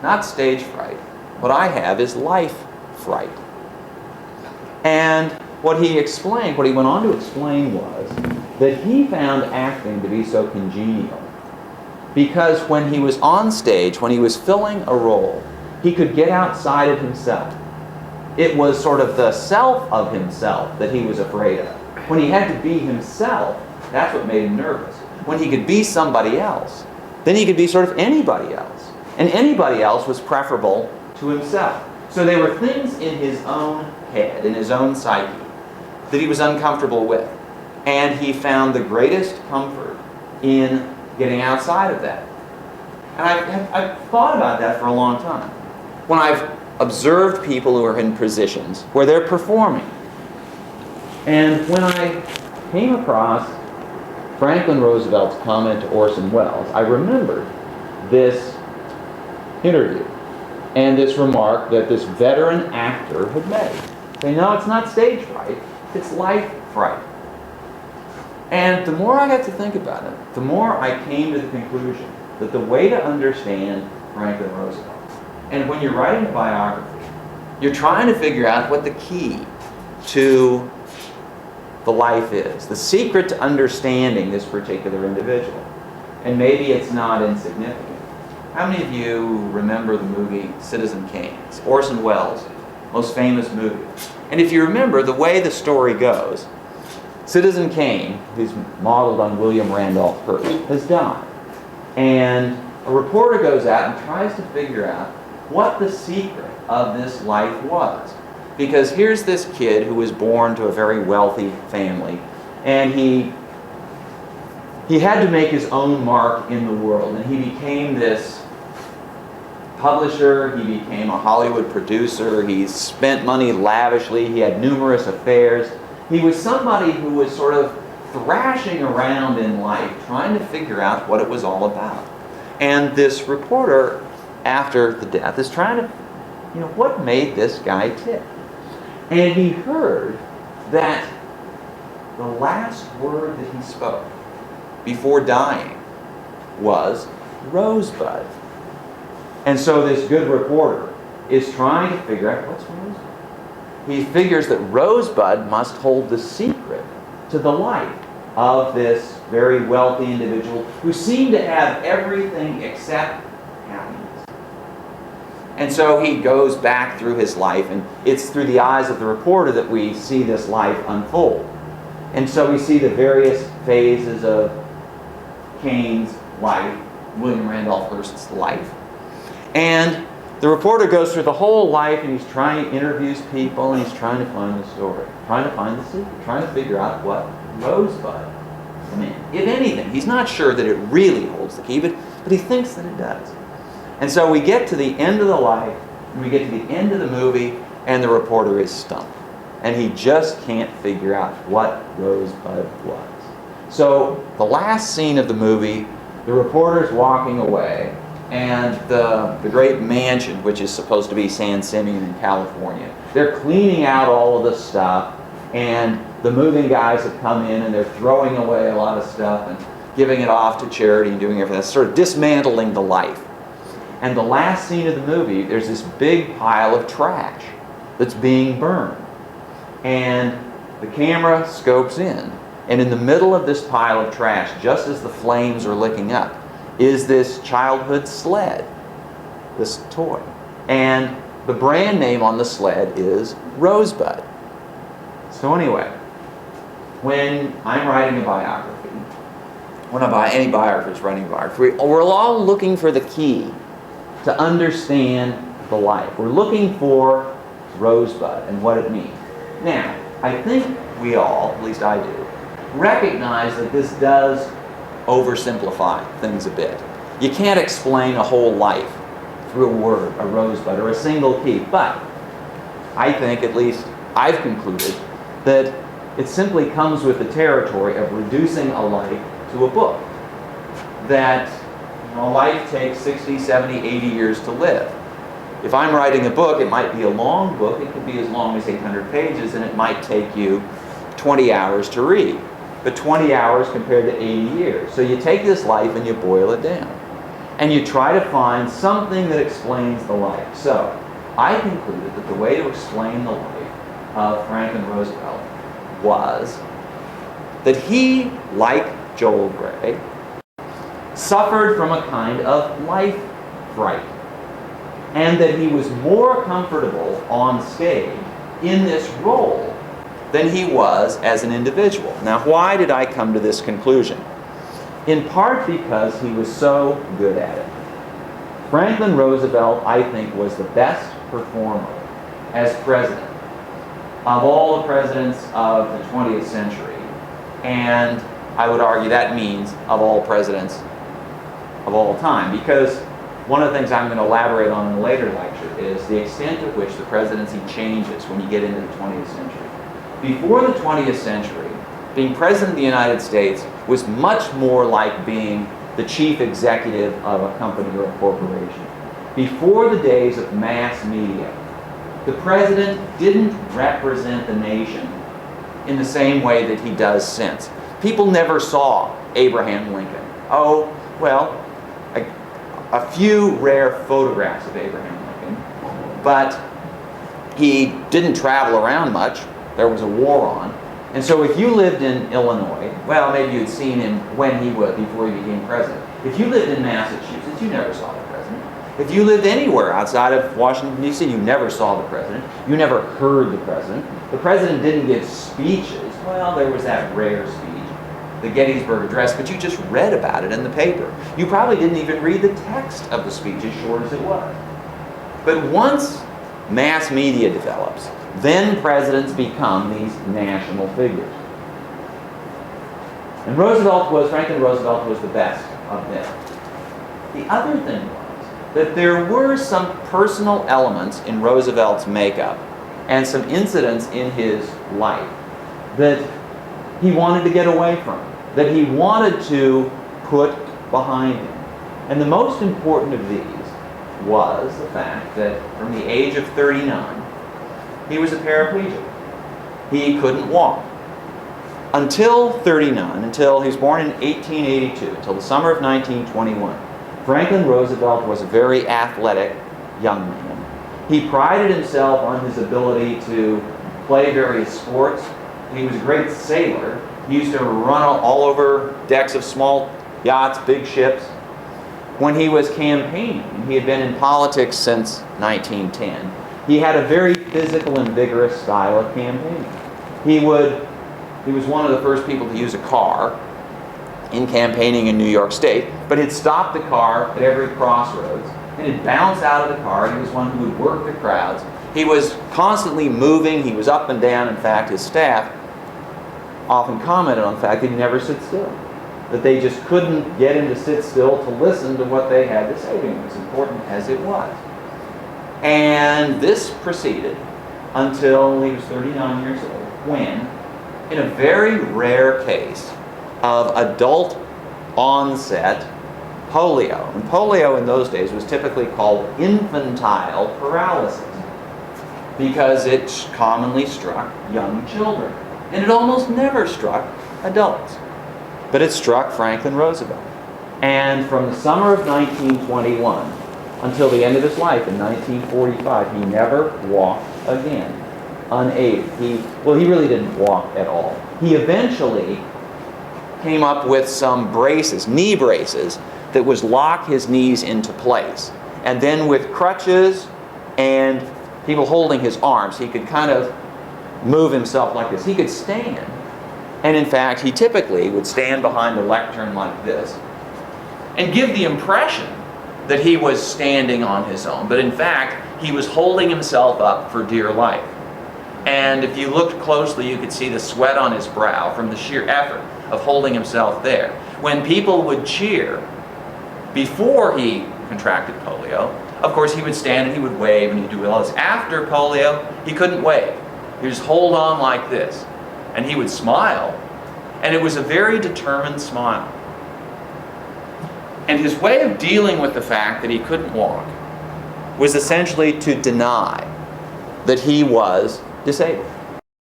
not stage fright. What I have is life fright. And what he explained, what he went on to explain was that he found acting to be so congenial because when he was on stage, when he was filling a role, he could get outside of himself. It was sort of the self of himself that he was afraid of. When he had to be himself, that's what made him nervous. When he could be somebody else, then he could be sort of anybody else. And anybody else was preferable to himself. So there were things in his own head, in his own psyche, that he was uncomfortable with. And he found the greatest comfort in getting outside of that. And I've thought about that for a long time. When I've observed people who are in positions where they're performing. And when I came across Franklin Roosevelt's comment to Orson Welles, I remembered this interview and this remark that this veteran actor had made. Saying, no, it's not stage fright, it's life fright. And the more I got to think about it, the more I came to the conclusion that the way to understand Franklin Roosevelt, and when you're writing a biography, you're trying to figure out what the key to the life is, the secret to understanding this particular individual. And maybe it's not insignificant. How many of you remember the movie Citizen Kane? It's Orson Welles' most famous movie. And if you remember, the way the story goes, Citizen Kane, who's modeled on William Randolph Hearst, has died. And a reporter goes out and tries to figure out what the secret of this life was. Because here's this kid who was born to a very wealthy family, and he had to make his own mark in the world, and he became this publisher, he became a Hollywood producer, he spent money lavishly, he had numerous affairs. He was somebody who was sort of thrashing around in life, trying to figure out what it was all about. And this reporter, after the death, is trying to, what made this guy tick? And he heard that the last word that he spoke before dying was Rosebud. And so this good reporter is trying to figure out what's Rosebud. He figures that Rosebud must hold the secret to the life of this very wealthy individual who seemed to have everything except happiness. And so he goes back through his life, and it's through the eyes of the reporter that we see this life unfold. And so we see the various phases of Kane's life, William Randolph Hearst's life. And the reporter goes through the whole life, and he's interviews people, and he's trying to find the story, trying to find the secret, trying to figure out what Rosebud meant. If anything, he's not sure that it really holds the key, but he thinks that it does. And so we get to the end of the life, and we get to the end of the movie, and the reporter is stumped. And he just can't figure out what Rosebud was. So the last scene of the movie, the reporter's walking away, and the great mansion, which is supposed to be San Simeon in California, they're cleaning out all of the stuff, and the moving guys have come in, and they're throwing away a lot of stuff and giving it off to charity and doing everything. That's sort of dismantling the life. And the last scene of the movie, there's this big pile of trash that's being burned. And the camera scopes in, and in the middle of this pile of trash, just as the flames are licking up, is this childhood sled, this toy. And the brand name on the sled is Rosebud. So anyway, when I'm writing a biography, when any biographer's writing a biography, we're all looking for the key to understand the life. We're looking for Rosebud and what it means. Now, I think we all, at least I do, recognize that this does oversimplify things a bit. You can't explain a whole life through a word, a rosebud, or a single key. But I think, at least I've concluded, that it simply comes with the territory of reducing a life to a book. That a life takes 60, 70, 80 years to live. If I'm writing a book, it might be a long book. It could be as long as 800 pages, and it might take you 20 hours to read. But 20 hours compared to 80 years. So you take this life and you boil it down. and you try to find something that explains the life. So, I concluded that the way to explain the life of Franklin Roosevelt was that he, like Joel Grey, suffered from a kind of life fright, and that he was more comfortable on stage in this role than he was as an individual. Now, why did I come to this conclusion? In part because he was so good at it. Franklin Roosevelt, I think, was the best performer as president of all the presidents of the 20th century. And I would argue that means of all presidents of all time, because one of the things I'm going to elaborate on in a later lecture is the extent to which the presidency changes when you get into the 20th century. Before the 20th century, being president of the United States was much more like being the chief executive of a company or a corporation. Before the days of mass media, the president didn't represent the nation in the same way that he does since. People never saw Abraham Lincoln. Oh, well, a few rare photographs of Abraham Lincoln, but he didn't travel around much. There was a war on. And so if you lived in Illinois, well, maybe you'd seen him when he was, before he became president. If you lived in Massachusetts, you never saw the president. If you lived anywhere outside of Washington, D.C., you never saw the president. You never heard the president. The president didn't give speeches. Well, there was that rare speech, the Gettysburg Address, but you just read about it in the paper. You probably didn't even read the text of the speech, as short as it was. But once mass media develops, then presidents become these national figures. And Franklin Roosevelt was the best of them. The other thing was that there were some personal elements in Roosevelt's makeup and some incidents in his life that he wanted to get away from, that he wanted to put behind him. And the most important of these was the fact that from the age of 39, he was a paraplegic. He couldn't walk. Until 39, until he was born in 1882, until the summer of 1921, Franklin Roosevelt was a very athletic young man. He prided himself on his ability to play various sports. He was a great sailor. He used to run all over decks of small yachts, big ships. When he was campaigning, he had been in politics since 1910, he had a very physical and vigorous style of campaigning. He was one of the first people to use a car in campaigning in New York State, but he'd stop the car at every crossroads, and he'd bounce out of the car. He was one who would work the crowds. He was constantly moving. He was up and down. In fact, his staff often commented on the fact that he never sit still, that they just couldn't get him to sit still to listen to what they had to say to him, as important as it was. And this proceeded until he was 39 years old, when, in a very rare case of adult onset polio, and polio in those days was typically called infantile paralysis because it commonly struck young children, and it almost never struck adults. But it struck Franklin Roosevelt. And from the summer of 1921 until the end of his life in 1945, he never walked again, unaided. He really didn't walk at all. He eventually came up with some braces, knee braces, that would lock his knees into place. And then with crutches and people holding his arms, he could kind of move himself like this. He could stand. And in fact, he typically would stand behind a lectern like this and give the impression that he was standing on his own. But in fact, he was holding himself up for dear life. And if you looked closely, you could see the sweat on his brow from the sheer effort of holding himself there. When people would cheer before he contracted polio, of course he would stand and he would wave and he'd do all this. After polio, he couldn't wave. He'd just hold on like this. And he would smile. And it was a very determined smile. And his way of dealing with the fact that he couldn't walk was essentially to deny that he was disabled.